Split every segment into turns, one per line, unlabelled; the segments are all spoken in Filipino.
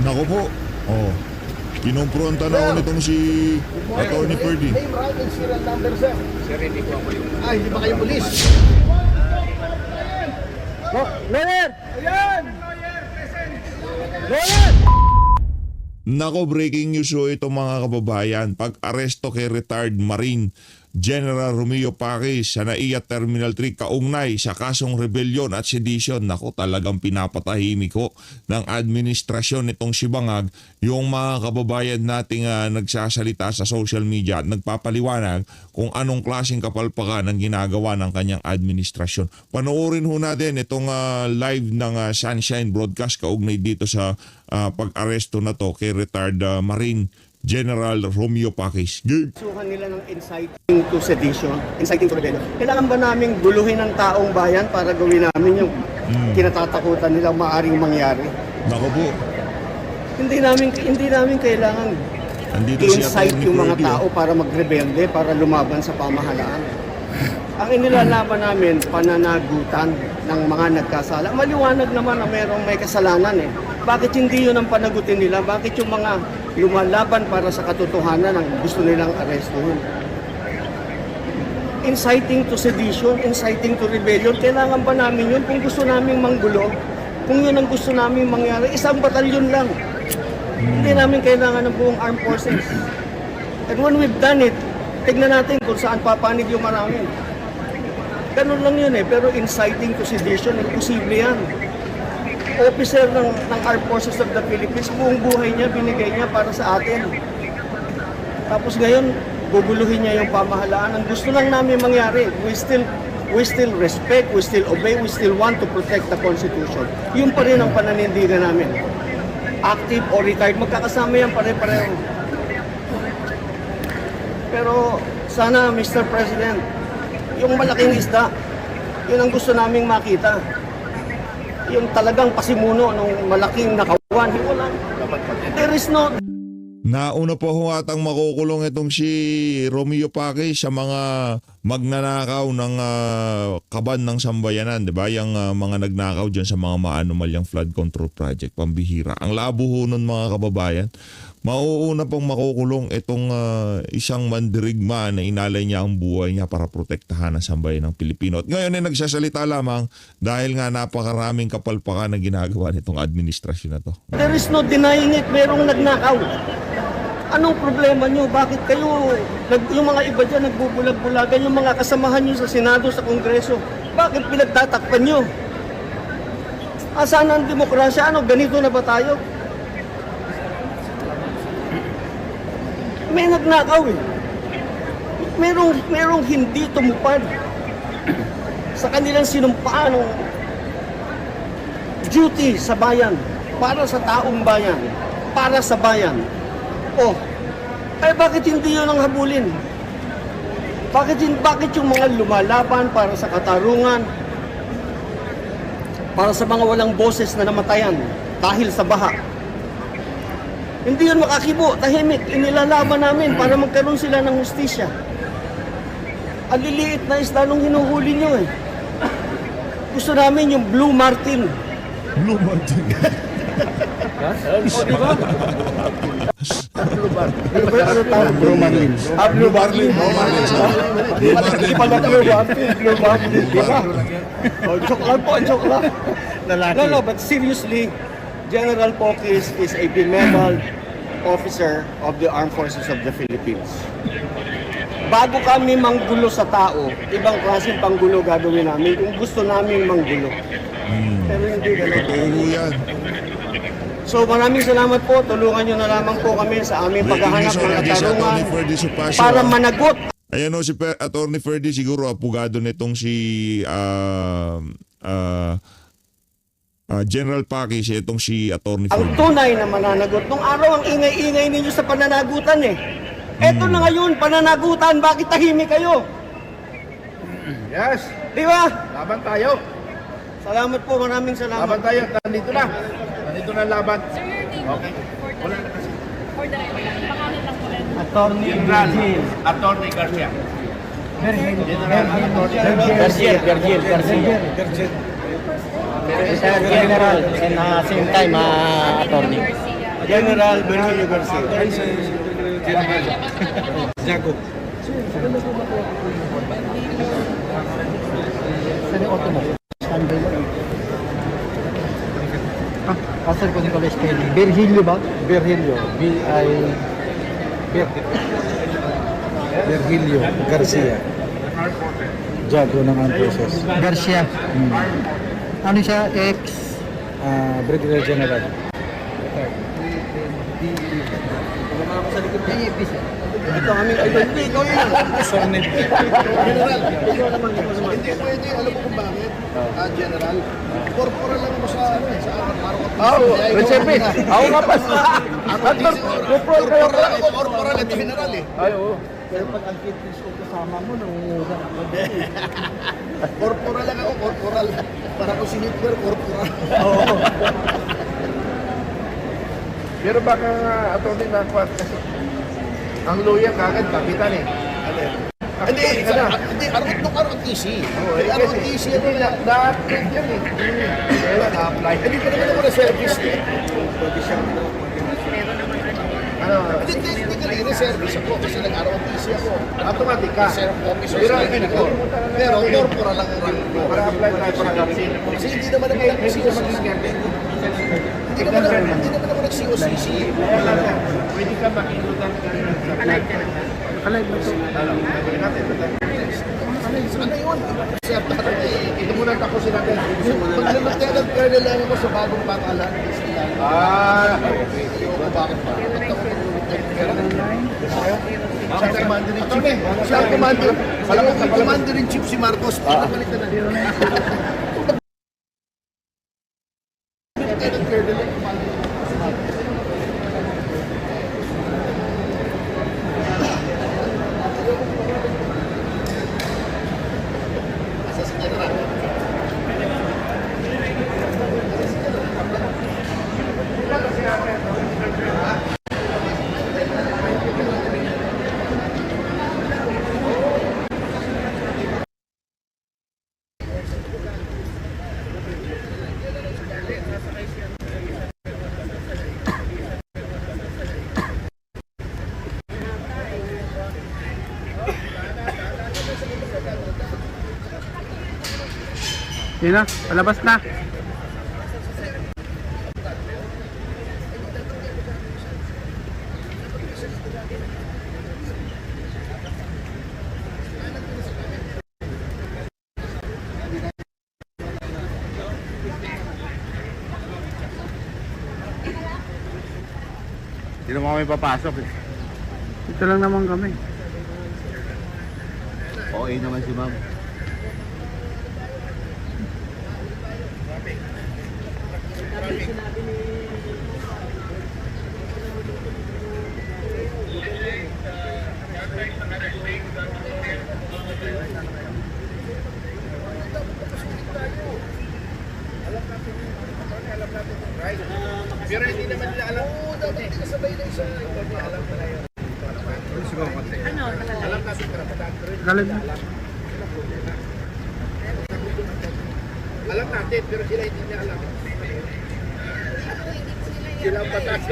Nako po. Oh. Kinumpronta na ako nitong si Atty. Ferdy.
Name, rank, and serial number, sir.
Sir, hindi ko ako yung...
Ay, hindi ba kayo pulis?
Lawyer! Ayan! Lawyer!
Nako, breaking news ho ito mga kababayan. Pag-aresto kay retired Marine General Romeo Paquis sa NAIA Terminal 3 kaugnay sa kasong rebellion at sedition. Nako, talagang pinapatahimik ko ng administrasyon nitong si Bangag yung mga kababayan nating nagsasalita sa social media at nagpapaliwanag kung anong klaseng kapalpakan ang ginagawa ng kanyang administrasyon. Panoorin ho natin itong live ng Sunshine Broadcast kaugnay dito sa pag-aresto na to kay retired Marine General Romeo Paquis.
Suhan nila ng inciting to sedition, inciting to rebellion. Kailangan ba namin guluhin ang taong bayan para gawin namin yung kinatatakutan nilang maaaring mangyari?
Nako po.
Hindi namin kailangan i-incite yung mga tao para magrebelde, para lumaban sa pamahalaan. Ang inilalaban namin, pananagutan ng mga nagkasala. Maliwanag naman na may kasalanan eh. Bakit hindi yun ang panagutin nila? Bakit yung mga lumalaban para sa katotohanan ang gusto nilang arestuhin? Inciting to sedition, inciting to rebellion, kailangan ba namin yun? Kung gusto namin manggulo, kung yun ang gusto namin mangyari, isang batalyon lang. Hindi namin kailangan ng buong armed forces. And when we've done it, tignan natin kung saan papanig yung marami. Ganun lang yun eh, pero inciting to sedition, imposible yan. Officer ng Armed Forces of the Philippines, buong buhay niya, binigay niya para sa atin. Tapos ngayon, guguluhin niya yung pamahalaan. Ang gusto lang namin mangyari, we still respect, we still obey, we still want to protect the Constitution. Yun pa rin ang pananindigan namin. Active or retired, magkakasama yan pare-pareho. Pero sana, Mr. President, yung malaking isda, yun ang gusto naming makita. Yung talagang pasimuno ng malaking nakawan. There is no...
Nauna po ho atang makukulong itong si Romeo Paquis sa mga magnanakaw ng kaban ng sambayanan, di ba? Yung mga nagnakaw dyan sa mga maanomalyang flood control project, pambihira. Ang labo ho nun mga kababayan. Mauuna pong makukulong itong isang mandirigma na inalay niya ang buhay niya para protektahan ang sambayan ng Pilipino. At ngayon ay nagsasalita lamang dahil nga napakaraming kapalpakan na ginagawa nitong administrasyon na to.
There is no denying it, merong nagnakaw. Anong problema nyo? Bakit kayo, yung mga iba dyan nagbubulag-bulagan, yung mga kasamahan nyo sa Senado, sa Kongreso, bakit pinagtatakpan nyo? Asan ang demokrasya? Ano, ganito na ba tayo? May nagnakaw eh. Merong hindi tumupad sa kanilang sinumpaan ng duty sa bayan, para sa taong bayan, para sa bayan. Oh, ay bakit hindi yun ang habulin? Bakit yung mga lumalaban para sa katarungan, para sa mga walang boses na namatayan dahil sa baha? Hindi yun makakibo, tahimik, inilalaban namin para magkaroon sila ng hustisya. Ang liliit na isda nung hinuhuli nyo eh. Gusto namin yung Blue Martin.
Blue Martin.
O, di ba? Blue Martin. Ano tawag?
Blue Marlin.
Blue Martin. Malaki pala Blue Martin. Blue Martin, di ba? Joke lang po, joke lang. No, but seriously, General Paquis is a benevolent officer of the Armed Forces of the Philippines. Bago kami manggulo sa tao, ibang klaseng panggulo gagawin namin kung gusto namin manggulo. Pero hindi ganun.
Totoo yan.
So maraming salamat po. Tulungan nyo na lamang po kami sa aming paghahanap ng katarungan para managot.
Ayan o, si Atty. Ferdy siguro apugado nitong si General Paquis, itong si Atty.
Ang
Ferdy.
tunay na mananagot. Nung araw ang ingay-ingay ninyo sa pananagutan eh. Eto na ngayon, pananagutan. Bakit tahimik kayo?
Yes!
Di ba?
Laban tayo!
Salamat po, maraming salamat.
Laban tayo! Nandito na! Nandito na ang laban.
Sir, your name
Okay.
for the pangalan lang po.
Attorney
General Atty. Garcia. General Atty.
General and same time attorney.
General Virgilio Garcia.
Jago.
Saan yung auto mo? Standby mo. Kasal ko Nicolas Kelly. Virgilio ba?
Virgilio. Virgilio Garcia. Jago ng Armed Forces.
Garcia. Ano siya? Ex?
Brigadier General.
Ito aming idol. Hindi, ikaw yun.
Sornid.
General, hindi pwede, alam mo kung bakit? General, corporal lang ako sa araw-araw.
Siyempre. Ako nga pa.
Corporal ako, corporal at general eh.
Ay, oo. Pero pag ang fitness ko kasama mo, nangungugan ako.
Corporal lang ako, corporal. Para ko si Hitler, corporal.
Oo.
Pero baka attorney na ako kasi ang lawyer kagad kapitan eh. Hindi, arot nung arot easy. Arot easy yan eh, na-upgrade yan eh. Kaya na-apply. Hindi pa naman ako na-service eh. Hindi na-service ako kasi nag-arot easy ako. Automatic ka. Pero corporal lang ang rank ko. Para apply tayo para kapsin. Kasi hindi naman ako nag-COCC. Hindi naman ako nag-COCC. Pwede ka makinutan ka sa
Alive ka na ba?
Alive na to.
Ano yun? Sir, ito muna ako sila natin. Pag-lieutenant colonel lang ako sa bagong patalan. Bakit ba? Siya ang commander-in-chief eh. Siya ang commander-in-chief si Marcos. Pinapalitan na. Lieutenant colonel lang commander-in-chief si Marcos.
Yun na, palabas na.
Hindi naman kami papasok eh.
Ito lang naman kami.
Okay naman si ma'am.
Pero hindi naman nila alam. Oo, dapat kasabay na isa. Ito niya alam na yun.
Ano?
Alam natin karapatan.
Galing na.
Alam natin, pero sila hindi niya alam. Sila ang batas.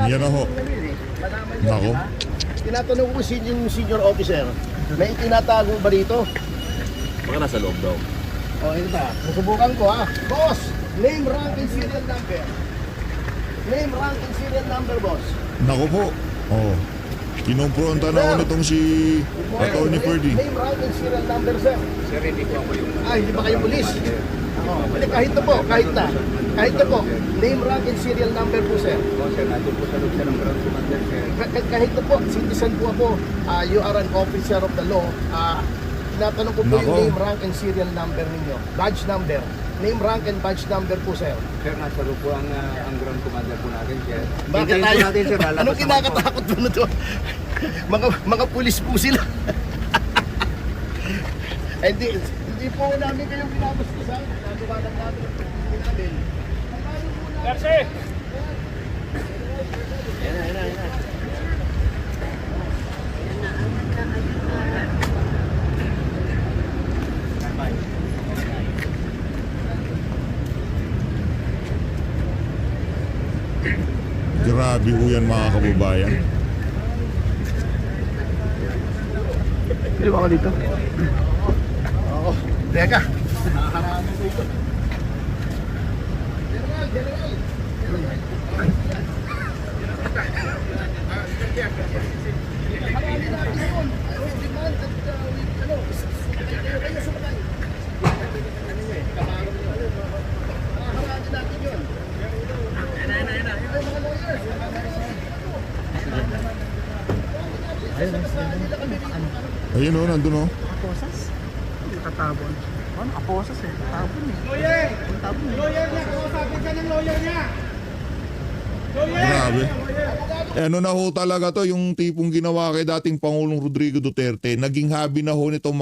Yan ako. Nako.
Tinatanong ko si yung senior officer, may tinatago ba dito?
Baka nasa loob daw.
O, ito ba? Nasubukan ko ha. Boss, name, rank, and serial number. Name, rank, and serial number, boss.
Nako po. Oh. Kinumpronta na ako nitong si Atty. Ferdy.
Name, rank, and serial number, sir. Sir, hindi ko ako yung... hindi ba kayo pulis? Hindi, kahit na po, kahit na. Kahit na po, name, rank, and serial number po, sir.
Sir, nandun po sa loob siya ng ground commander, sir.
Kahit na po, citizen po ako, you are an officer of the law. Tinatanong ko po yung
Nako.
name, rank, and serial number ninyo. Badge number. Name, rank, and badge number po, sir.
Sir, nasa loob po ang ground commander po natin, sir.
Bakit
Hintayin
tayo?
po natin, sir. Lalabas
Anong
naman po.
kinakatakot mo na to? mga pulis po sila. Hindi po namin kayong pinabastusan. Nagawa lang namin ang pagkakas namin.
Garcia!
Grabe ho yan mga kababayan.
Pwede ba ako dito? Oo. Teka.
Ayun o, nandun o.
Tatabon. Oh, nakaposas eh. Tatabon eh.
Lawyer!
Tatabon eh.
Lawyer niya! Kausapin ka ng lawyer niya!
Grabe. Eh, ano na ho talaga to, yung tipong ginawa kay dating Pangulong Rodrigo Duterte, naging hobby na ho nitong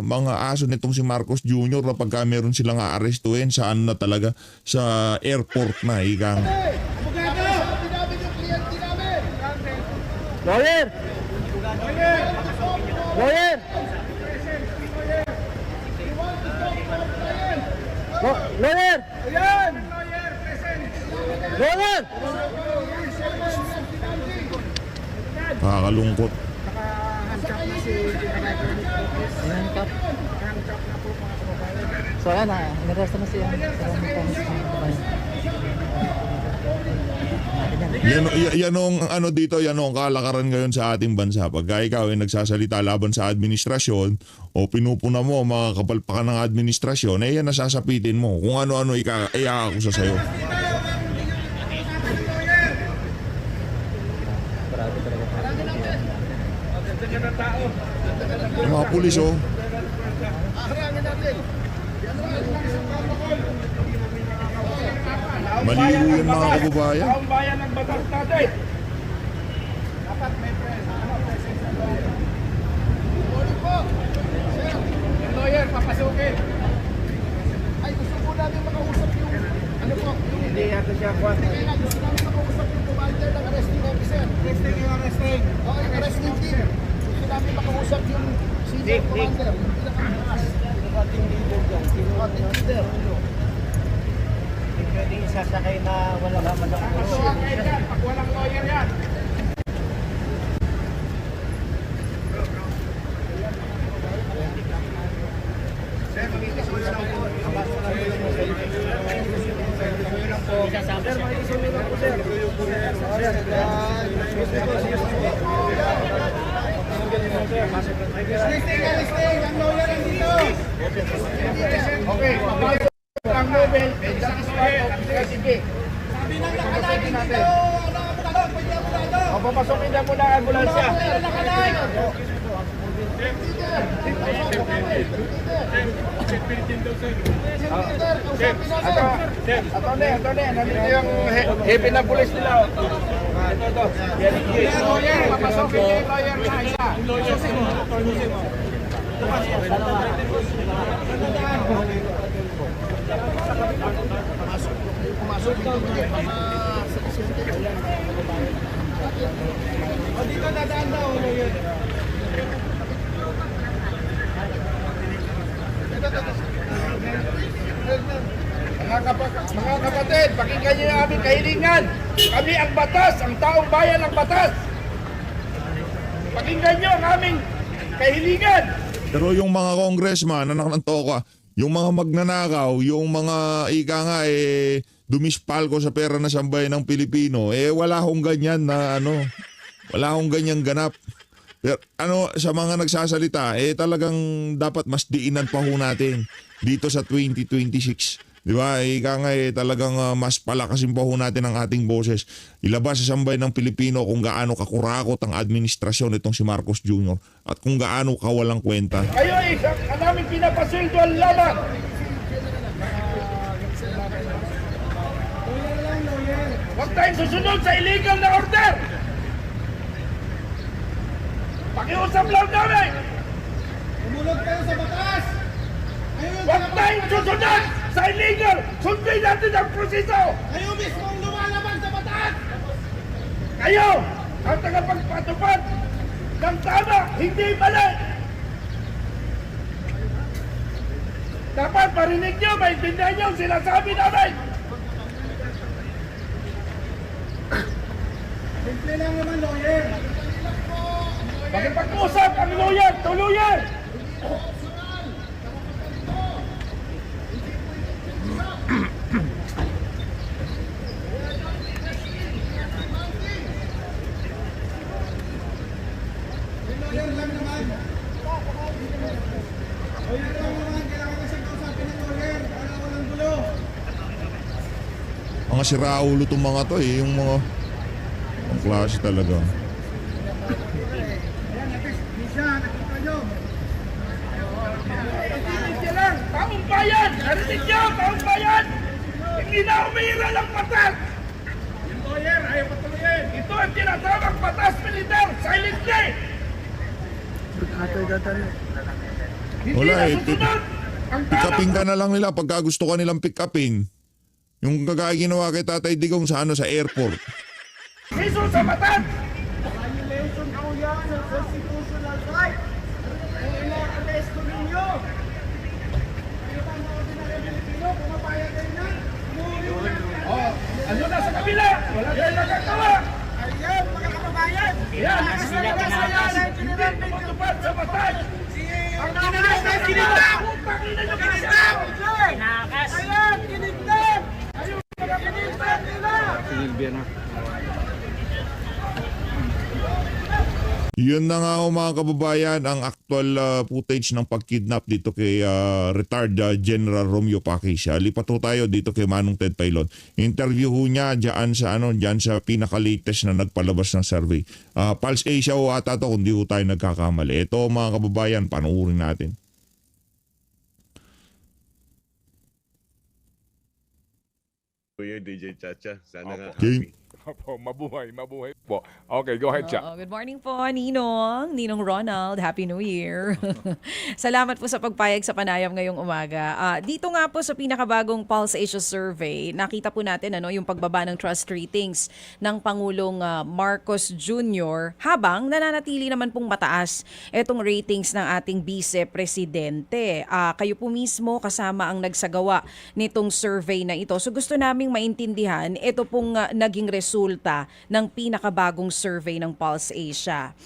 mga aso nitong si Marcos Jr. na pagka meron silang aarestuhin sa ano na talaga, sa airport na, ika nga.
Lawyer! Lawyer! Lawyer!
Ayan!
Lawyer!
Nakakalungkot.
Handcuff. So ayan na, inaresto na siya.
Yan ang ano dito, yan ang kalakaran ngayon sa ating bansa. Pagka ikaw ay nagsasalita laban sa administrasyon o pinupuna mo mga kapalpakan ng administrasyon, eh yan nasasapitin mo kung ano-ano iaakusa sa'yo. Yung mga pulis oh. Maliho yan mga kababayan.
Taong bayan ng batas natin! Yung lawyer, papasukin!
Ay, gusto po namin makausap yung, ano po, yung,
Hindi yata siya kuha.
kaya gusto namin makausap yung commander ng arresting officer.
Arresting yung arresting!
Okay, arresting team. Gusto namin makausap yung senior commander. Yung pinaka-taas.
Ating leader dyan. Sino
Ating leader.
Hindi pwedeng isasakay na wala naman ang
Papasukin kayo dyan! Pag walang lawyer yan! Listing! Ang lawyer nandito!
Okay, papasok ang Nobel. That is part of the SCP.
Sabi ng nakalay dito! Pwede ako na ito!
O, papasokin na muna ang ambulansya.
Nakalay!
Attorney, nandito yung hepe ng pulis nila. Ito.
Lawyer! Papasukin niyo yung lawyer na isa! Susin mo! Susin mo!
Pumasok dito.
O dito dadaan daw, lawyer!
Mga kapatid, pakinggan niyo yung aming kahilingan. Kami ang batas, ang taong bayan ang batas. Pakinggan niyo ang aming kahilingan.
Pero yung mga congressman, anak ng toka, yung mga magnanakaw, yung mga ika nga dumispalko sa pera na sambayan ng Pilipino, wala hong ganyan na wala hong ganyang ganap. Pero sa mga nagsasalita, talagang dapat mas diinan pa ho natin dito sa 2026. Di ba? Ika nga talagang mas palakasin pa ho natin ang ating boses. Ilabas sa sambayan ng Pilipino kung gaano kakurakot ang administrasyon itong si Marcos Jr. at kung gaano kawalang kwenta.
Kayo ay ang aming pinapasweldo ang laban. Huwag tayong susunod sa illegal na order. Pakiusap lang namin.
Umulog kayo sa batas!
Huwag tayong susunod sa illegal. Sundin natin ang proseso.
Kayo mismo ang lumalaban sa batas!
Kayo ang tagapagpatupad ng tama, hindi mali. Dapat marinig nyo, maintindihan nyo ang sinasabi namin.
Simple lang naman, lawyer. Pakipag-usap ang lawyer, tuluyan! Lawyer lang naman. Lawyer lang naman, kailangan kasi kausapin ng lawyer para walang gulo.
Mga siraulo itong mga to eh. Yung mga ang klase talaga.
Ayan, natis, Misha, nakita nyo. Narinig niya lang, taong bayan! Narinig niyo, taong bayan! Hindi na umira ng batas! Yung lawyer, ayaw patuloyin. Ito ang tinatawag batas militar, silently! Hindi
Wala
na
eh.
susunod! Ang
Pick
tama
upin ka na lang nila pagka gusto ka nilang pick upin. Yung kagaya ginawa kay Tatay Digong sa sa airport.
siso sa batas!
Violation po yan ng constitutional right. Ang ina-arresto ninyo. Hindi ba mga ordinary Pilipino, pumapayag kayo na?
Oh, ano na sa kabila? Wala tayong nagagawa!
Ayan, mga kababayan.
Yan, nakasalaga sa yan! Hindi matupad sa batas!
Ang kinakas na kinitap!
Putang ina nyo kasi!
Kinitap! Ayan, kinitap! Kinitap nila!
Silvia na.
Yun na nga ho, mga kababayan, ang actual footage ng pagkidnap dito kay retired General Romeo Paquis. Lipat ho tayo dito kay Manong Ted Pailon. Interview ho niya diyan sa pinaka-latest na nagpalabas ng survey. Pulse Asia ho ata to kung di ho tayo nagkakamali. Ito mga kababayan, panuurin natin.
Kuya DJ Chacha, sana nga
Okay.
happy.
Opo, mabuhay po. Okay, go ahead, Cha.
Oo, good morning po, Ninong Ronald. Happy New Year. Salamat po sa pagpayag sa panayam ngayong umaga. Dito nga po sa pinakabagong Pulse Asia Survey, nakita po natin yung pagbaba ng trust ratings ng Pangulong Marcos Jr. habang nananatili naman pong mataas itong ratings ng ating vice-presidente. Kayo po mismo kasama ang nagsagawa nitong survey na ito. So gusto naming maintindihan ito pong naging resulta ng pinakabagong survey ng Pulse Asia.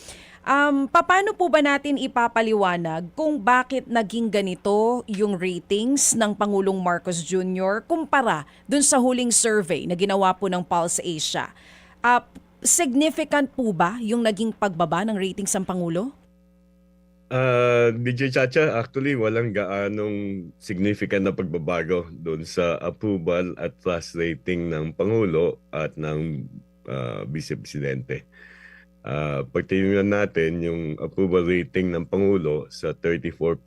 Paano po ba natin ipapaliwanag kung bakit naging ganito yung ratings ng Pangulong Marcos Jr. kumpara dun sa huling survey na ginawa po ng Pulse Asia? Significant po ba yung naging pagbaba ng ratings ng Pangulo?
DJ Chacha, actually walang gaanong significant na pagbabago doon sa approval at trust rating ng Pangulo at ng Vice Presidente. Pag tinignan natin yung approval rating ng Pangulo sa 34%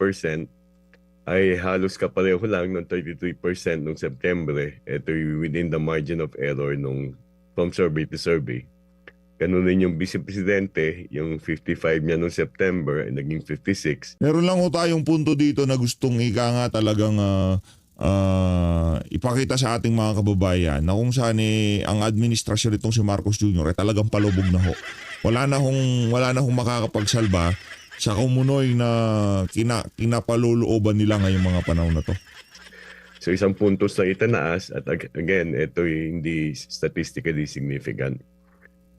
ay halos kapareho lang ng 33% noong September. Ito within the margin of error from survey to survey. Ganun rin yung Vice Presidente, yung 55 niya noong September ay naging 56.
Meron lang ho tayong punto dito na gustong nga talagang ipakita sa ating mga kababayan na kung saan ang administrasyon itong si Marcos Jr. ay talagang palubog na ho. Wala na hong makakapagsalba sa kumunoy na kinapalulooban nila ngayong mga panahon na to.
So isang puntos na itanaas at again, ito hindi statistically significant.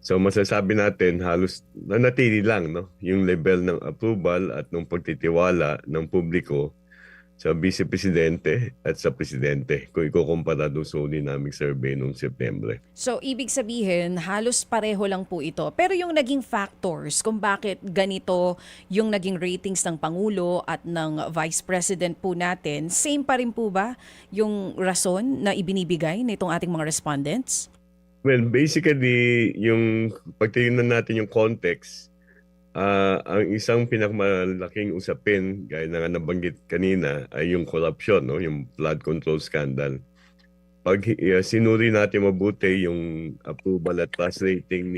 So masasabi natin halos nanatili lang yung level ng approval at ng pagtitiwala ng publiko sa Vice Presidente at sa Presidente kung ikukumpara doon sa uli naming survey noong September.
So, ibig sabihin, halos pareho lang po ito. Pero yung naging factors kung bakit ganito yung naging ratings ng Pangulo at ng Vice President po natin, same pa rin po ba yung rason na ibinibigay nitong ating mga respondents?
Well, basically, yung pagtingnan natin yung context, ang isang pinakamalaking usapin, gaya na nga nabanggit kanina, ay yung corruption, yung flood control scandal. Pag sinuri natin mabuti yung approval at trust rating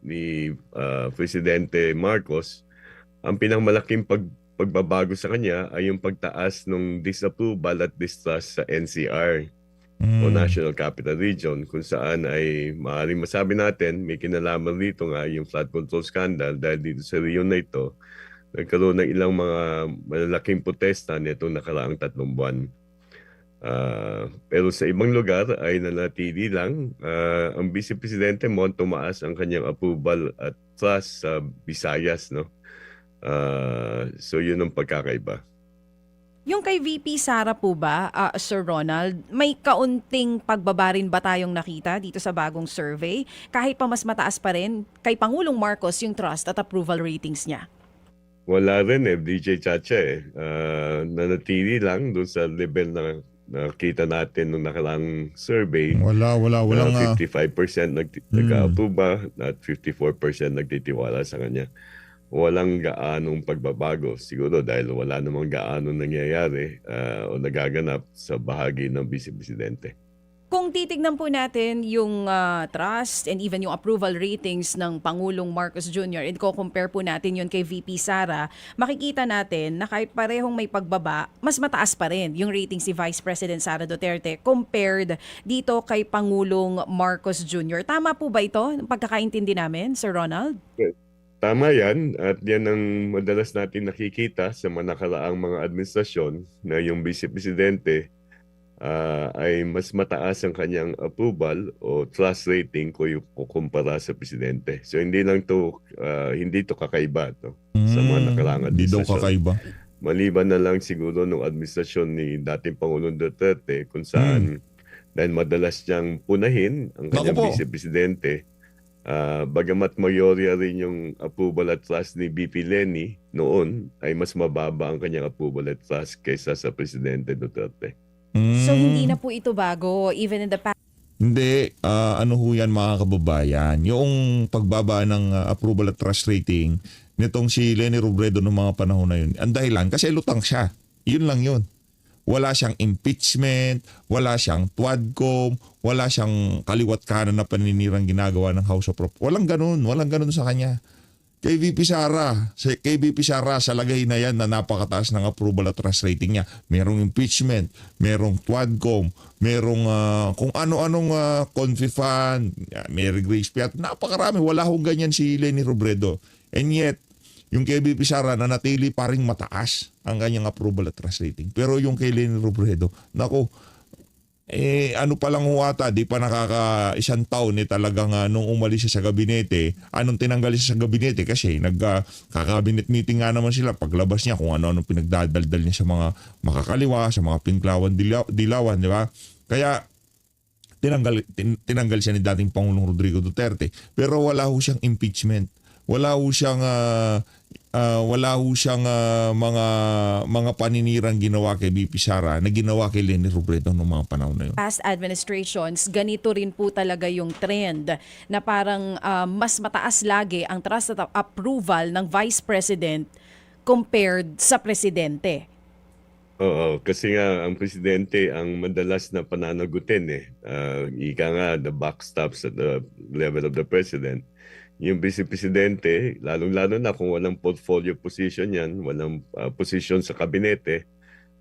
ni Presidente Marcos, ang pinakamalaking pagbabago sa kanya ay yung pagtaas ng disapproval at distrust sa NCR. O National Capital Region, kung saan ay maaaring masabi natin may kinalaman dito nga yung flood control scandal dahil dito sa region na ito nagkaroon ng ilang mga malalaking protesta nitong nakaraang 3 buwan. Pero sa ibang lugar ay nanatili lang. Ang Vice Presidente mo, tumaas ang kanyang approval at trust sa Visayas, no? So yun ang pagkakaiba.
Yung kay VP Sara po ba, Sir Ronald, may kaunting pagbaba rin ba tayong nakita dito sa bagong survey? Kahit pa mas mataas pa rin kay Pangulong Marcos yung trust at approval ratings niya.
Wala rin DJ Chacha eh. Nanatili lang doon sa level na nakita natin nung nakaraang survey.
Walang
55% nag-approve at 54% nagtitiwala sa kanya. Walang gaanong pagbabago siguro dahil wala namang gaanong nangyayari o nagaganap sa bahagi ng Vice Presidente.
Kung titignan po natin yung trust and even yung approval ratings ng Pangulong Marcos Jr. and compare po natin yun kay VP Sara, makikita natin na kahit parehong may pagbaba, mas mataas pa rin yung ratings si Vice President Sara Duterte compared dito kay Pangulong Marcos Jr. Tama po ba ito? Pagkakaintindi namin, Sir Ronald?
Tama yan at yan ang madalas natin nakikita sa mga nakaraang mga administrasyon na yung Vice Presidente ay mas mataas ang kanyang approval o trust rating kung kukumpara sa Presidente. So hindi to kakaiba sa mga nakaraang
Hindi daw
administrasyon.
kakaiba.
Maliban na lang siguro nung administrasyon ni dating Pangulong Duterte kung saan dahil madalas niyang punahin ang kanyang
Naku po.
Vice Presidente. Bagamat mayorya rin yung approval at trust ni BP Leni noon, ay mas mababa ang kanyang approval at trust kaysa sa Presidente Duterte.
So hindi na po ito bago even in the past.
Hindi, ano ho yan mga kababayan, yung pagbaba ng approval at trust rating nitong si Leni Robredo noong mga panahon na yun, ang dahilan kasi lutang siya. Yun lang yun. Wala siyang impeachment, wala siyang TWADCOM, wala siyang kaliwat kanan na paninirang ginagawa ng House of Rep. Walang ganun sa kanya. Kay VP Sara, sa lagay na yan na napakataas ng approval at trust rating niya. Merong impeachment, merong TWADCOM, merong kung ano-anong Confi-Fan, Mary Grace Piat, napakarami. Wala hong ganyan si Leni Robredo. And yet, yung kay VP Sara nanatili pa ring mataas ang kanyang approval at trust rating. Pero yung kay Leni Robredo, nako, ano pa lang huwata, di pa isang taon talagang nung umalis siya sa gabinete, anong tinanggal siya sa gabinete kasi nagka-cabinet meeting nga naman sila paglabas niya kung ano-ano pinagdadaldal niya sa mga makakaliwa, sa mga pinklawan, dilawan, di ba? Kaya tinanggal siya ni dating Pangulong Rodrigo Duterte. Pero wala ho siyang impeachment. Wala ho siyang mga paninirang ginawa kay VP Sara na ginawa kay Leni Robredo noong mga panahon na yun.
Past administrations, ganito rin po talaga yung trend na parang mas mataas lagi ang trust at approval ng Vice President compared sa Presidente.
Oo, kasi nga ang Presidente ang madalas na pananagutin ika nga the buck stops at the level of the President. Yung Vice Presidente, lalong-lalo na kung walang portfolio position yan, walang position sa kabinete,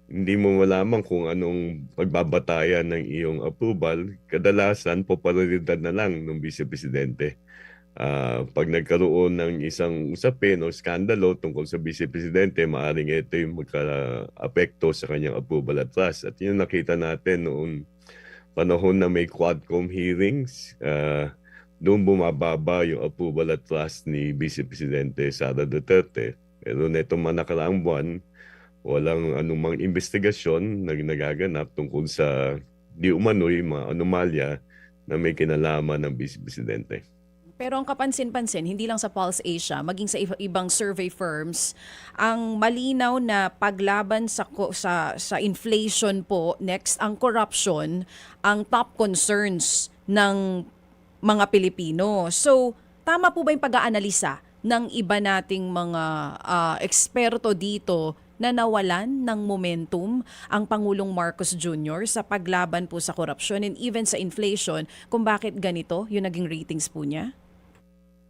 hindi mo malaman kung anong pagbabatayan ng iyong approval, kadalasan popularidad na lang ng Vice Presidente. Pag nagkaroon ng isang usapin o skandalo tungkol sa Vice Presidente, maaaring ito yung magka-apekto sa kanyang approval at trust. At yun nakita natin noong panahon na may Quadcom hearings, doon bumababa yung approval at trust ni Vice Presidente Sara Duterte. Pero netong mga nakaraang buwan, walang anumang investigasyon na nagaganap tungkol sa di umano'y mga anomalya na may kinalaman ng Vice Presidente.
Pero ang kapansin-pansin, hindi lang sa Pulse Asia, maging sa ibang survey firms, ang malinaw na paglaban sa inflation po, next ang corruption, ang top concerns ng mga Pilipino. So, tama po ba yung pag-aanalisa ng iba nating mga eksperto dito na nawalan ng momentum ang Pangulong Marcos Jr. sa paglaban po sa korupsyon and even sa inflation kung bakit ganito yung naging ratings po niya?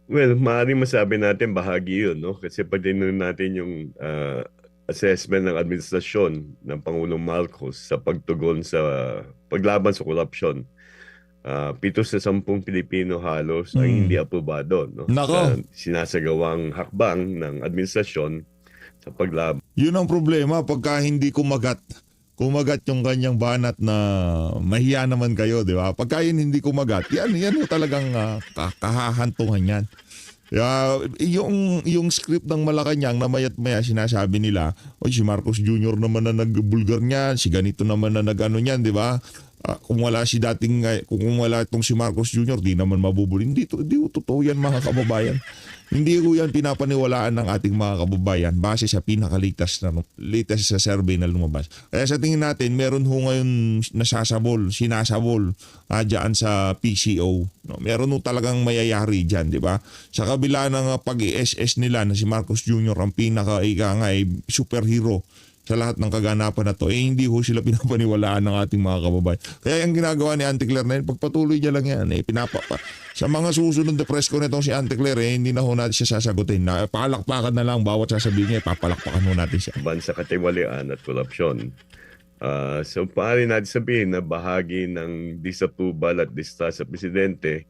Well, maaaring masabi natin bahagi yun, no? Kasi pag tinignan natin yung assessment ng administrasyon ng Pangulong Marcos sa pagtugon sa paglaban sa korupsyon, 7 sa 10 Pilipino halos ang hindi aprobado, no? Sa sinasagawang hakbang ng administrasyon sa paglaban.
Yun ang problema pagka hindi kumagat kumagat yung kanyang banat na mahiya naman kayo, di ba? Pagka yun hindi kumagat, yan ho talagang kahahantungan yan. Kaya yung script ng Malacanang na maya't maya sinasabi nila, oy si Marcos Jr. naman na nagbulgar niyan, si ganito naman na nagano niyan, di ba? Kung wala kung wala itong si Marcos Jr., di naman mabubuli. Hindi totoo yan mga kababayan. Hindi ko yan pinapaniwalaan ng ating mga kababayan base sa latest sa survey na lumabas. Kaya sa tingin natin, meron ho ngayon sinasabol dyan sa PCO. No? Meron ho talagang mayayari dyan, di ba? Sa kabila ng pag-i-SS nila na si Marcos Jr. ang superhero sa lahat ng kaganapan na to, hindi ho sila pinapaniwalaan ng ating mga kababayan. Kaya yung ginagawa ni Auntie Claire na yun, pagpatuloy niya lang yan. Sa mga susunod na press ko nitong si Auntie Claire, hindi na ho natin siya sasagutin. Palakpakan na lang bawat sasabihin niya, papalakpakan ho natin siya.
Bansa katiwalian at korupsyon. So paano natin sabihin na bahagi ng disapproval at distrust sa presidente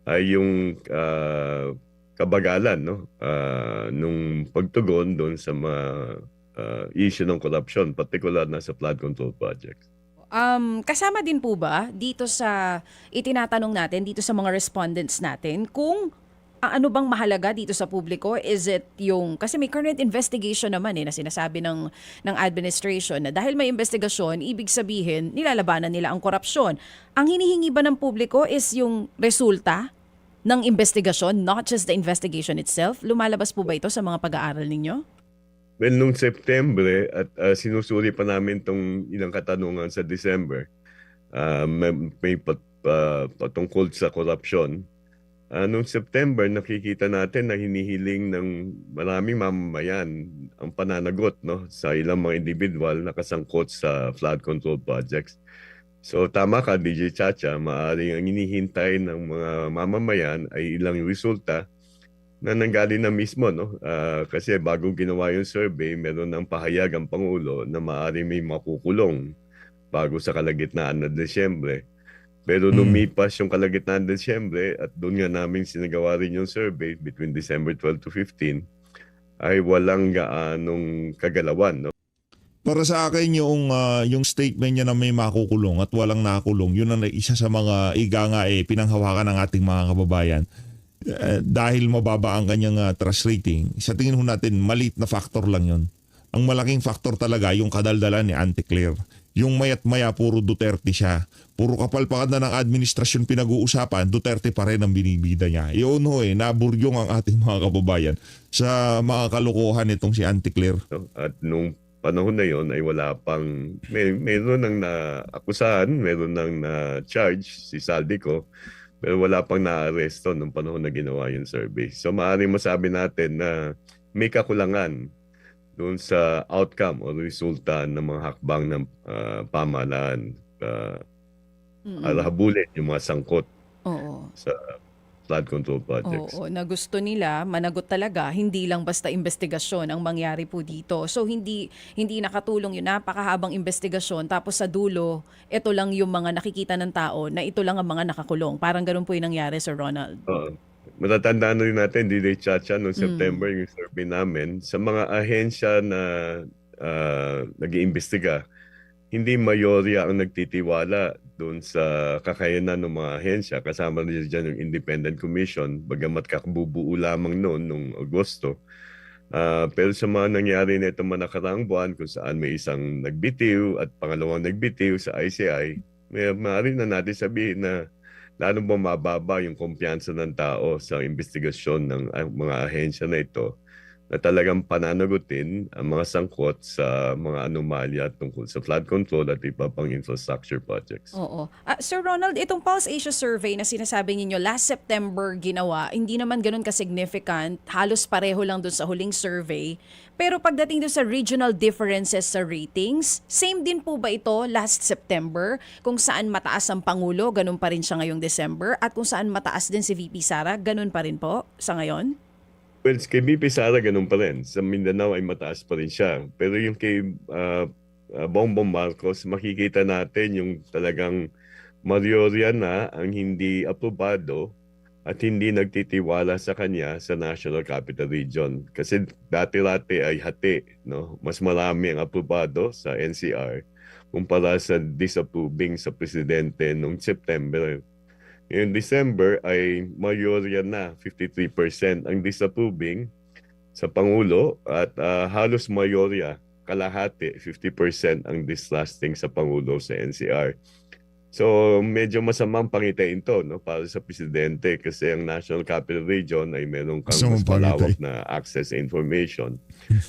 ay yung kabagalan nung pagtugon doon sa mga issue ng corruption, particular na sa flood control projects.
Kasama din po ba dito sa itinatanong natin, dito sa mga respondents natin, kung ano bang mahalaga dito sa publiko? Is it yung, kasi may current investigation naman na sinasabi ng administration na dahil may investigasyon, ibig sabihin nilalabanan nila ang korupsyon. Ang hinihingi ba ng publiko is yung resulta ng investigasyon, not just the investigation itself? Lumalabas po ba ito sa mga pag-aaral ninyo?
Well, nung September at sinusuri pa namin itong ilang katanungan sa December, may patungkol sa corruption. Nung September, nakikita natin na hinihiling ng maraming mamamayan ang pananagot sa ilang mga individual na kasangkot sa flood control projects. So tama ka, DJ Chacha, maaaring ang hinihintay ng mga mamamayan ay ilang resulta na nanggaling na mismo, kasi bago ginawa yung survey, meron ng pahayag ang Pangulo na maaaring may makukulong bago sa kalagitnaan ng Desyembre. Pero lumipas yung kalagitnaan ng Desyembre at doon nga namin sinagawa rin yung survey between December 12 to 15, ay walang gaanong kagalawan.
Para sa akin yung statement niya na may makukulong at walang nakulong, yun ang isa sa mga pinanghawakan ng ating mga kababayan. Dahil mababa ang kanyang trust rating, sa tingin ho natin maliit na factor lang yon. Ang malaking factor talaga yung kadaldalan ni Auntie Claire. Yung mayat maya puro Duterte siya. Puro kapalpakan na ng administrasyon pinag-uusapan, Duterte pa rin ang binibida niya. Yun ho naburyong ang ating mga kababayan sa mga kalokohan nitong si Auntie Claire.
At nung panahon na yon ay wala pang, meron nang na-akusahan, meron nang na-charge si Saldico, pero wala pang na-arresto nung panahon na ginawa yung survey. So maaaring masabi natin na may kakulangan doon sa outcome o resulta ng mga hakbang ng pamahalaan para habulin yung mga sangkot sa flood control projects.
Oo, na gusto nila managot talaga, hindi lang basta investigasyon ang mangyari po dito. So hindi nakatulong yung napakahabang investigasyon tapos sa dulo, ito lang yung mga nakikita ng tao na ito lang ang mga nakakulong. Parang ganun po yung nangyari, Sir Ronald.
Matatandaan na rin natin, DJ Chacha, noong September yung survey namin, sa mga ahensya na nag-iimbestiga, hindi mayorya ang nagtitiwala doon sa kakayanan ng mga ahensya. Kasama rin dyan yung Independent Commission, bagamat kakabubuo lamang noon, noong Agosto. Pero sa mga nangyari na itong nakaraang buwan, kung saan may isang nagbitiw at pangalawang nagbitiw sa ICI, maaari na natin sabihin na lalo mababa yung kumpiyansa ng tao sa investigasyon ng mga ahensya na ito, na talagang pananagutin ang mga sangkot sa mga anomalya tungkol sa flood control at iba pang infrastructure projects.
Oo. Sir Ronald, itong Pulse Asia survey na sinasabi ninyo last September ginawa, hindi naman ganun ka-significant, halos pareho lang dun sa huling survey. Pero pagdating dun sa regional differences sa ratings, same din po ba ito last September? Kung saan mataas ang Pangulo, ganun pa rin siya ngayong December? At kung saan mataas din si VP Sara, ganun pa rin po sa ngayon?
Well, kay VP Sara ganun pa rin. Sa Mindanao ay mataas pa rin siya. Pero yung kay Bongbong Marcos, makikita natin yung talagang mayorya na ang hindi aprobado at hindi nagtitiwala sa kanya sa National Capital Region. Kasi dati-dati ay hati, no? Mas marami ang aprobado sa NCR kumpara sa disapproving sa presidente noong September. Yung December ay mayorya na 53% ang disapproving sa Pangulo at halos mayorya, kalahati, 50% ang distrusting sa Pangulo sa NCR. So medyo masamang pangitain to, no, para sa presidente kasi ang National Capital Region ay meron kang
Masamang
mas malawak
pangitay.
na access sa information.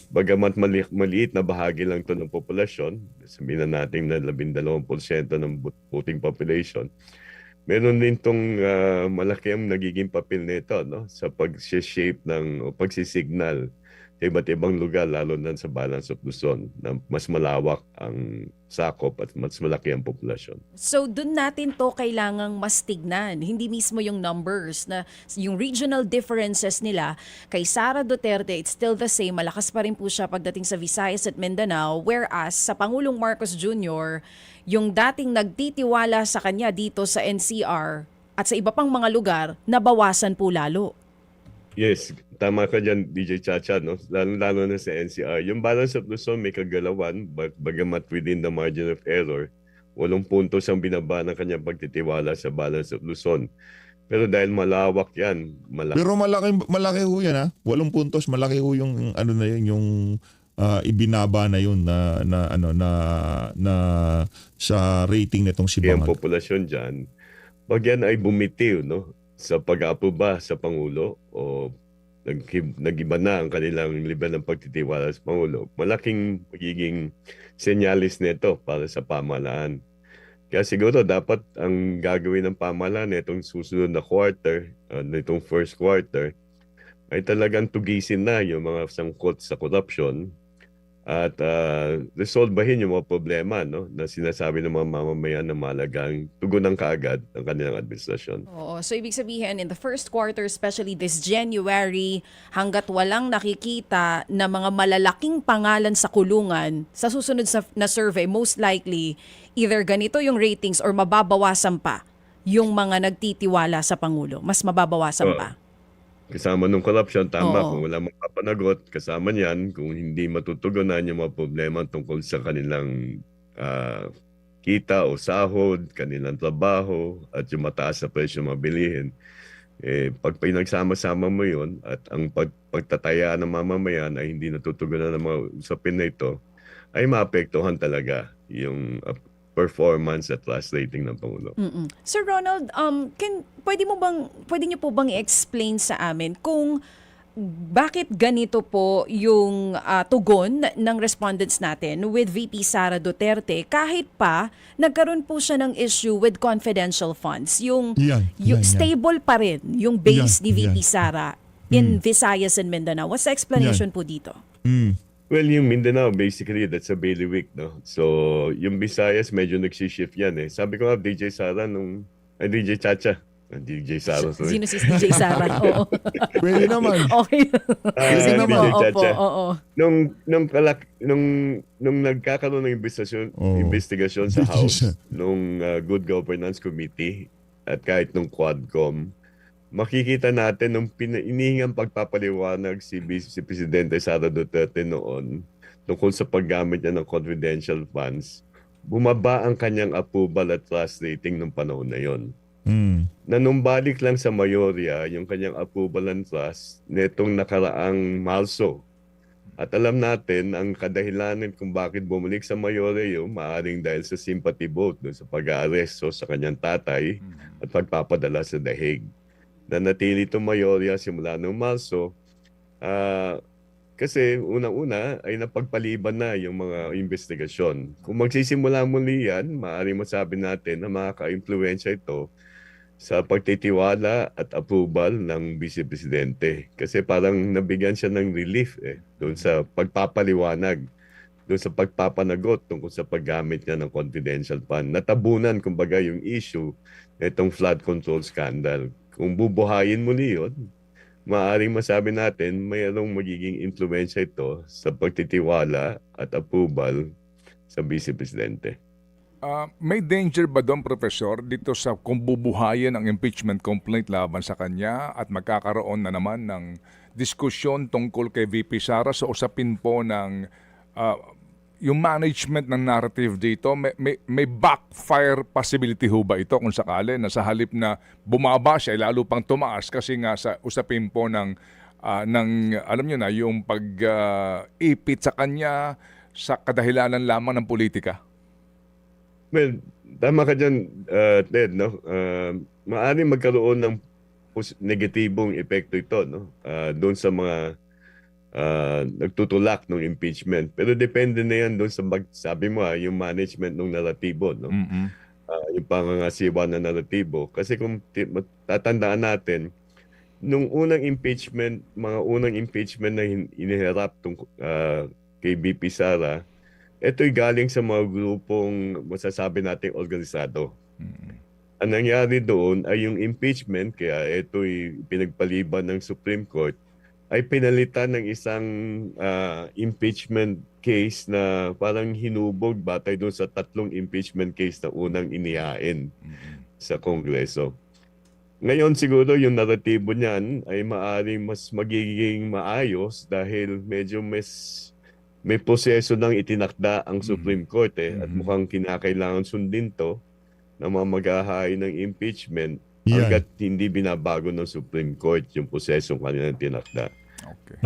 Bagamat maliit na bahagi lang to ng populasyon, sabihin na natin na 12% ng voting population, meron din tong malaki ang nagiging papel nito, no, sa pag-shape ng o pagsisignal sa iba't ibang lugar, lalo na sa Balance of Luzon, na mas malawak ang sakop at mas malaki ang populasyon.
So dun natin to kailangang mas tignan, hindi mismo yung numbers na yung regional differences nila kay Sara Duterte, it's still the same, malakas pa rin po siya pagdating sa Visayas at Mindanao, whereas sa Pangulong Marcos Jr., yung dating nagtitiwala sa kanya dito sa NCR at sa iba pang mga lugar, nabawasan po lalo.
Yes, tama ka dyan, DJ Chacha, no? Lalo na sa NCR. Yung Balance of Luzon may kagalawan, bagamat within the margin of error, 8 puntos ang binaba ng kanyang pagtitiwala sa Balance of Luzon. Pero dahil malawak yan,
Pero malaki ho yan, ha? 8 puntos, malaki ho yung ano na yun, yung ibinaba na yun na sa rating nitong si
ang
Bangag.
populasyon dyan, pag yan ay bumitiw, no, sa pag-aproba sa Pangulo o nag-iba na ang kanilang level ng pagtitiwala sa Pangulo, malaking magiging senyalis nito para sa pamahalaan. Kaya siguro dapat ang gagawin ng pamahalaan nitong susunod na quarter, nitong first quarter, ay talagang tugisin na yung mga sangkot sa corruption at resolbahin yung mga problema, no, na sinasabi ng mga mamamayan na malagang tugunan kaagad ang kanilang administrasyon.
Oo, so ibig sabihin in the first quarter, especially this January, hanggat walang nakikita na mga malalaking pangalan sa kulungan, sa susunod na survey, most likely, either ganito yung ratings or mababawasan pa yung mga nagtitiwala sa Pangulo. Mas mababawasan pa.
Kasama ng corruption, tama,
Oo.
kung wala mapapanagot, kasama niyan, kung hindi matutugunan yung mga problema tungkol sa kanilang kita o sahod, kanilang trabaho, at yung mataas na presyo ng mga bilihin. Pag pinagsama-sama mo yun at ang pagtataya ng mamamayan ay hindi natutugunan ng mga usapin na ito, ay maapektuhan talaga yung performance at trust rating ng Pangulo.
Sir Ronald, pwede niyo po bang i-explain sa amin kung bakit ganito po yung tugon ng respondents natin with VP Sara Duterte kahit pa nagkaroon po siya ng issue with confidential funds? Yung stable pa rin yung base ni VP Sara in Visayas and Mindanao. What's the explanation po dito?
Well, yung Mindanao, basically, that's a bailiwick, no? So, yung Visayas, medyo nagsishift yan, eh. Sabi ko nga, DJ Sara DJ Chacha. DJ Sara, sorry.
Sino si DJ Sara? Oo.
Pwede naman.
Okay. Sige po,
DJ
opo,
Chacha.
oo.
Nung nagkakaroon ng investigasyon sa House, nung Good Governance Committee, at kahit nung Quadcom, makikita natin nung inihingang pagpapaliwanag si Presidente Sara Duterte noon tungkol sa paggamit niya ng confidential funds, bumaba ang kanyang approval at trust rating nung panahon na yon. Na nung balik lang sa mayorya yung kanyang approval and trust netong nakaraang Marso. At alam natin ang kadahilanan kung bakit bumalik sa mayorya yun, maaaring dahil sa sympathy vote doon sa pag-aaresto sa kanyang tatay at pagpapadala sa The Hague. Nanatili itong mayorya simula noong Marso kasi unang-una ay napagpaliban na yung mga investigasyon. Kung magsisimula muli yan, maaaring masabi natin na makaka-influensya ito sa pagtitiwala at approval ng Vice Presidente. Kasi parang nabigyan siya ng relief doon sa pagpapaliwanag, doon sa pagpapanagot tungkol sa paggamit niya ng confidential fund. Natabunan kumbaga yung issue itong flood control scandal. Kung bubuhayin muli yun, maaaring masabi natin mayroong magiging influensya ito sa pagtitiwala at approval sa Vice Presidente.
May danger ba doon, Professor, dito sa kung bubuhayin ang impeachment complaint laban sa kanya at magkakaroon na naman ng diskusyon tungkol kay VP Sara sa usapin po ng yung management ng narrative dito? May backfire possibility ho ba ito kung sakali na sa halip na bumaba siya, lalo pang tumaas kasi nga sa usapin po ng alam nyo na, yung pag-ipit sa kanya sa kadahilanan lamang ng politika?
Well, tama ka dyan, Ted, no? Maaaring magkaroon ng negatibong epekto ito, no? Doon sa mga nagtutulak ng impeachment. Pero depende na yan doon sa, sabi mo, yung management ng naratibo, no? Yung pangangasiwa na naratibo. Kasi kung tatandaan natin, nung unang impeachment, mga unang impeachment na iniharap kay VP Sara, ito'y galing sa mga grupong masasabi nating organisado. Ang nangyari doon ay yung impeachment, kaya ito'y pinagpaliban ng Supreme Court, ay pinalitan ng isang impeachment case na parang hinubog batay doon sa 3 impeachment case na unang inihain sa Kongreso. Ngayon siguro yung naratibo niyan ay maaaring mas magiging maayos dahil medyo may proseso nang itinakda ang Supreme Court at mukhang kinakailangan sundin to na mga maghahain ng impeachment hanggat hindi binabago ng Supreme Court yung prosesong kanilang tinakda.
Okay.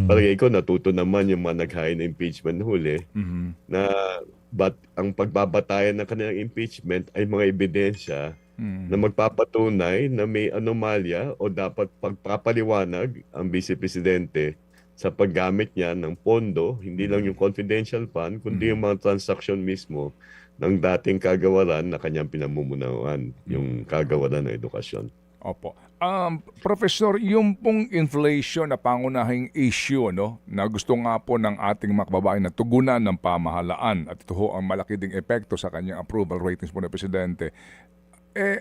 Palagay ko natuto naman yung mga naghain ng impeachment huli na ang pagbabatayan ng kanilang impeachment ay mga ebidensya na magpapatunay na may anomalya o dapat pagpapaliwanag ang Vice Presidente sa paggamit niya ng pondo, hindi lang yung confidential fund, kundi yung mga transaksyon mismo ng dating kagawaran na kanyang pinamumunuan, yung kagawaran ng edukasyon.
Opo. Professor, yung pong inflation na pangunahing issue, no, na gusto nga po ng ating mga kababayan na tugunan ng pamahalaan at ito ho ang malaki ding epekto sa kanyang approval ratings po ng Presidente,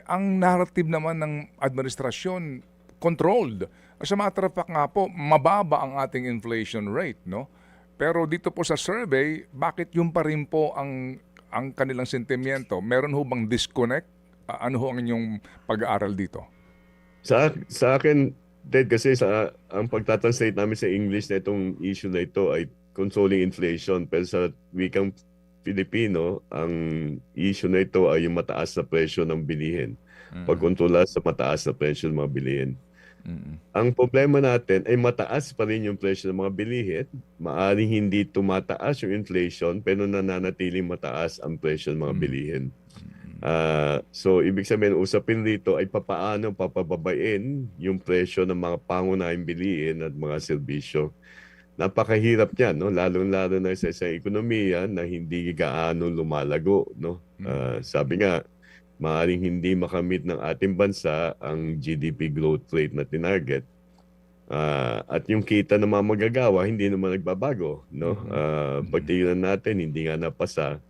ang narrative naman ng administrasyon controlled. As a matter of fact nga po, mababa ang ating inflation rate, no? Pero dito po sa survey, bakit yung pa rin po ang kanilang sentimiento? Meron ho bang disconnect? Ano ho ang inyong pag-aaral dito?
Sa akin, Ted, kasi ang pagtatranslate namin sa English na itong issue na ito ay controlling inflation. Pero sa wikang Filipino, ang issue na ito ay yung mataas na presyo ng bilihin. Pagkontrola sa mataas na presyo ng mga bilihin. Ang problema natin ay mataas pa rin yung presyo ng mga bilihin. Maaring hindi tumataas yung inflation pero nananatiling mataas ang presyo ng mga bilihin. So, ibig sabihin, usapin dito ay papaano papababain yung presyo ng mga pangunahing bilihin at mga serbisyo. Napakahirap niyan, no? Lalo-lalo na sa isang ekonomiya na hindi gaano lumalago, no? Sabi nga, maaaring hindi makamit ng ating bansa ang GDP growth rate na tinarget. At yung kita ng mga magagawa, hindi naman nagbabago, no? Pagtingnan natin, hindi nga napasa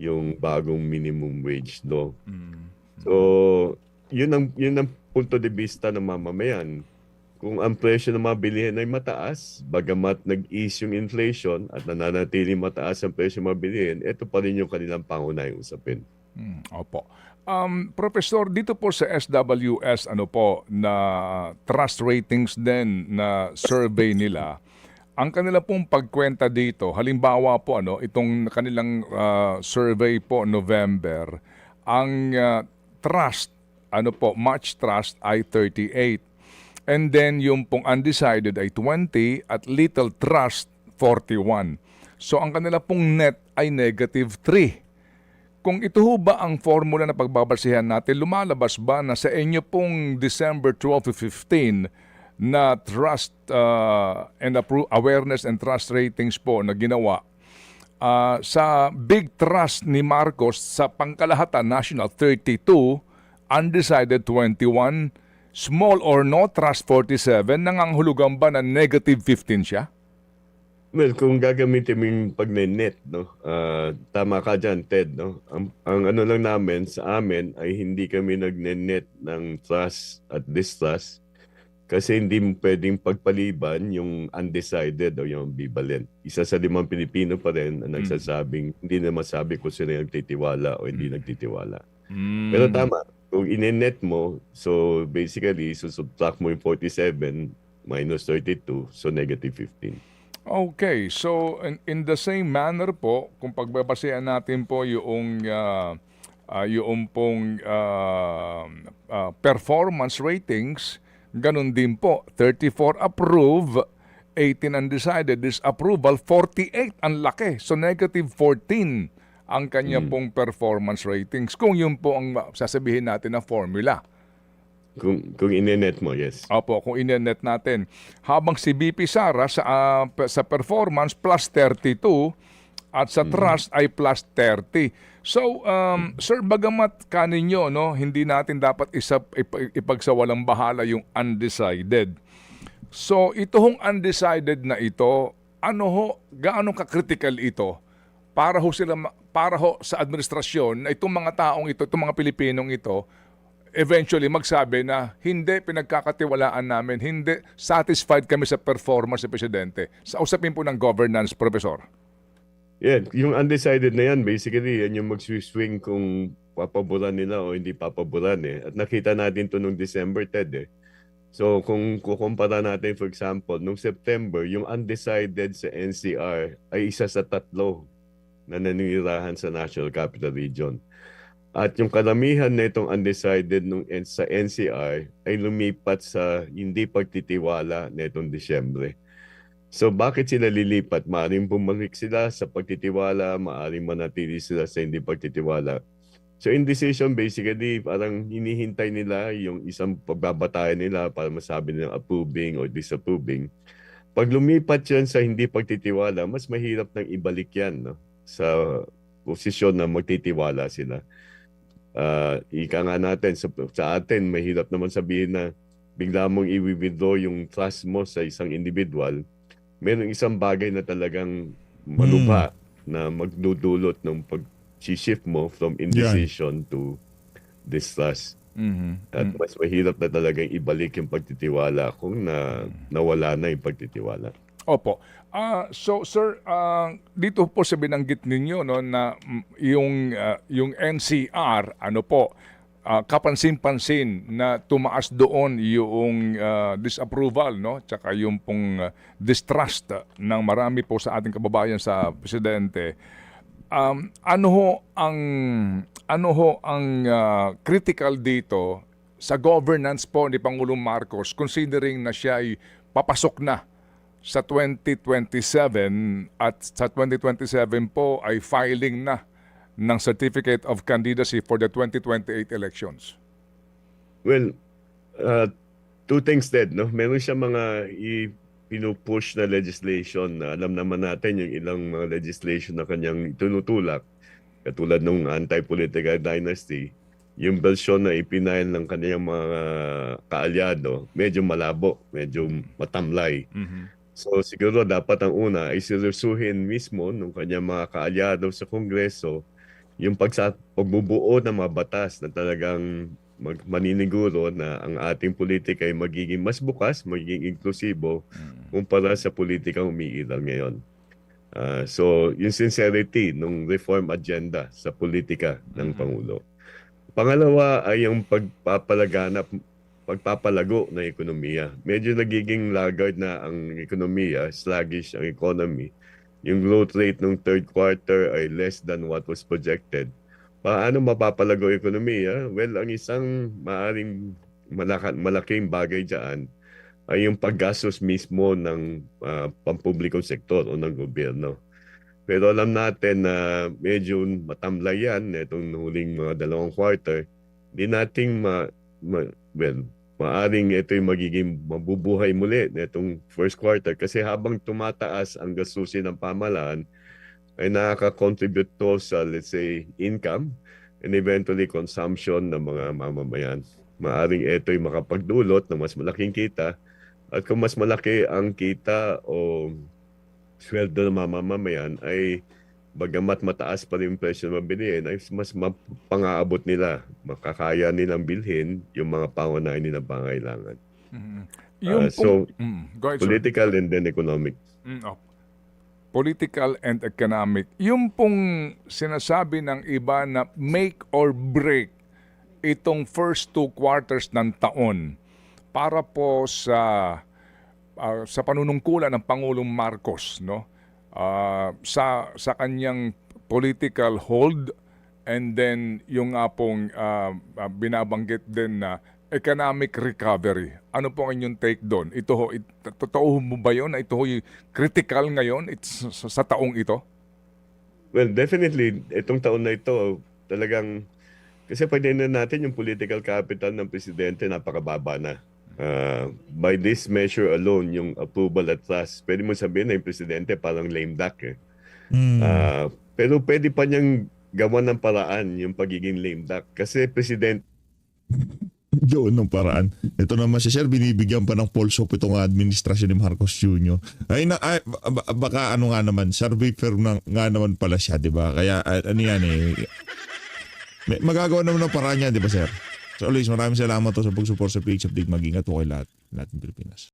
yung bagong minimum wage law. So, yun ang punto de vista ng mamamayan. Kung ang presyo ng mga bilihin ay mataas, bagamat nag-ease yung inflation at nananatili mataas ang presyo ng mga bilihin, ito pa rin yung kanilang pangunahing usapin.
Opo. Professor, dito po sa SWS, na trust ratings din na survey nila, ang kanila pong pagkwenta dito, halimbawa po itong kanilang survey po November, ang trust, much trust ay 38. And then yung pong undecided ay 20 at little trust 41. So ang kanila pong net ay -3. Kung ito ho ba ang formula na pagbabasihan natin, lumalabas ba na sa inyo pong December 12 to 15 na trust and awareness and trust ratings po na ginawa, sa big trust ni Marcos sa pangkalahatan national 32, undecided 21, small or no trust 47, nangangahulugan ba na -15 siya?
Well, kung gagamitin mo yung pag-net, no? Tama ka dyan, Ted, no? Ang ano lang namin, sa amin, ay hindi kami nag-net ng trust at distrust. Kasi hindi mo pwedeng pagpaliban yung undecided o yung ambivalent. Isa sa 5 Pilipino pa rin ang nagsasabing hindi na masabi kung sino yung nagtitiwala o hindi nagtitiwala. Pero tama, kung inenet mo, so basically, susubtract mo yung 47 minus 32, so negative 15.
Okay, so in the same manner po, kung pagbabasehan natin po yung pong performance ratings, ganun din po, 34 approve, 18 undecided, disapproval, 48 ang laki. So negative 14 ang kanya pong performance ratings. Kung yun po ang sasabihin natin na formula.
Kung inenet mo, yes.
Opo, kung inenet natin. Habang si BP Sara sa performance plus 32 at sa trust ay plus 30. So, sir, bagamat kaninyo, no, hindi natin dapat ipagsawalang bahala yung undecided. So, ito hong undecided na ito, gaano ka-critical ito para ho sa administrasyon na itong mga taong ito, itong mga Pilipinong ito, eventually magsabi na hindi pinagkakatiwalaan namin, hindi satisfied kami sa performance ng Presidente. Sa usapin po ng governance, Professor.
Yeah, yung undecided na yan, basically, yan yung mag-swing kung papaboran nila o hindi papaboran eh. At nakita natin to nung December, Ted eh. So kung kukumpara natin, for example, nung September, yung undecided sa NCR ay isa sa 3 na nanirahan sa National Capital Region. At yung karamihan na itong undecided sa NCR ay lumipat sa hindi pagtitiwala na itong Disyembre. So bakit sila lilipat? Maaring bumalik sila sa pagtitiwala, maaring manatili sila sa hindi pagtitiwala. So indecision basically parang hinihintay nila yung isang pagbabatayan nila para masabi nilang approving or disapproving. Pag lumipat yan sa hindi pagtitiwala, mas mahirap nang ibalik yan, no? Sa posisyon na magtitiwala sila. Ika nga natin, sa atin, mahirap naman sabihin na bigla mong i-withdraw yung trust mo sa isang individual. Merong isang bagay na talagang malubha na magdudulot ng pag-shift mo from indecision to distrust. At mas mahirap na talagang ibalik yung pagtitiwala kung nawala na yung pagtitiwala.
Opo. So sir, dito po sa binanggit ninyo, no, na yung NCR kapansin-pansin na tumaas doon yung disapproval, no, tsaka yung pong distrust ng marami po sa ating kababayan sa presidente. Ano ho ang critical dito sa governance po ni Pangulong Marcos, considering na siya ay papasok na sa 2027 at sa 2027 po ay filing na ng Certificate of Candidacy for the 2028 elections?
Well, two things dead, no? Meron siya mga pinupush na legislation na alam naman natin yung ilang mga legislation na kanyang tinutulak, katulad ng anti-political dynasty. Yung version na ipinail ng kanyang mga kaalyado, medyo malabo, medyo matamlay. So siguro dapat ang una ay seryosuhin mismo ng kanyang mga kaalyado sa Kongreso yung pagbubuo ng mga batas na talagang maniniguro na ang ating politika ay magiging mas bukas, magiging inklusibo kumpara sa politikang umiiral ngayon. So yung sincerity ng reform agenda sa politika ng Pangulo. Pangalawa ay yung pagpapalago ng ekonomiya. Medyo nagiging laggard na ang ekonomiya, sluggish ang economy. Yung growth rate ng third quarter ay less than what was projected. Paano mapapalago ang ekonomiya? Well, ang isang maaring malaking bagay dyan ay yung paggastos mismo ng pampublikong sektor o ng gobyerno. Pero alam natin na medyo matamlay yan itong huling mga 2 quarter. Hindi nating maaring ito yung magiging mabubuhay muli nitong first quarter kasi habang tumataas ang gastusin ng pamahalaan ay nakaka-contribute to sa, let's say, income and eventually consumption ng mga mamamayan. Maaring ito yung makapagdulot ng mas malaking kita at kung mas malaki ang kita o sweldo ng mamamayan ay bagamat mataas pa rin yung presyo ng mabilihin, ay mas mapangaabot nila, makakaya nilang bilhin yung mga pangunahin nilang pangailangan.
Yung
So,
go ahead, sir.
political and then economic.
Political and economic. Yung pong sinasabi ng iba na make or break itong first 2 quarters ng taon para po sa panunungkulan ng Pangulong Marcos, no? Sa kanyang political hold, and then yung nga pong binabanggit din na economic recovery. Ano po ang inyong take doon? Ito ho, totoo mo ba yun na ito ho yung critical ngayon sa taong ito?
Well, definitely, itong taon na ito, talagang, kasi pwede na natin yung political capital ng presidente, napakababa na. By this measure alone, yung approval at trust, pwede mo sabihin na yung presidente parang lame duck. Pero pwede pa niyang gawan ng paraan yung pagiging lame duck. Kasi presidente,
Yun ng paraan. Ito naman si Sir, binibigyan pa ng pulso itong administrasyon ni Marcos Jr. Baka ano nga naman, survey firm nga naman pala siya, di ba? Kaya ano yan magagawa naman ng paraan niya, di ba Sir? So always, maraming salamat to sa pag-support sa PH Update. Mag-ingat po kay lahat ng Pilipinas.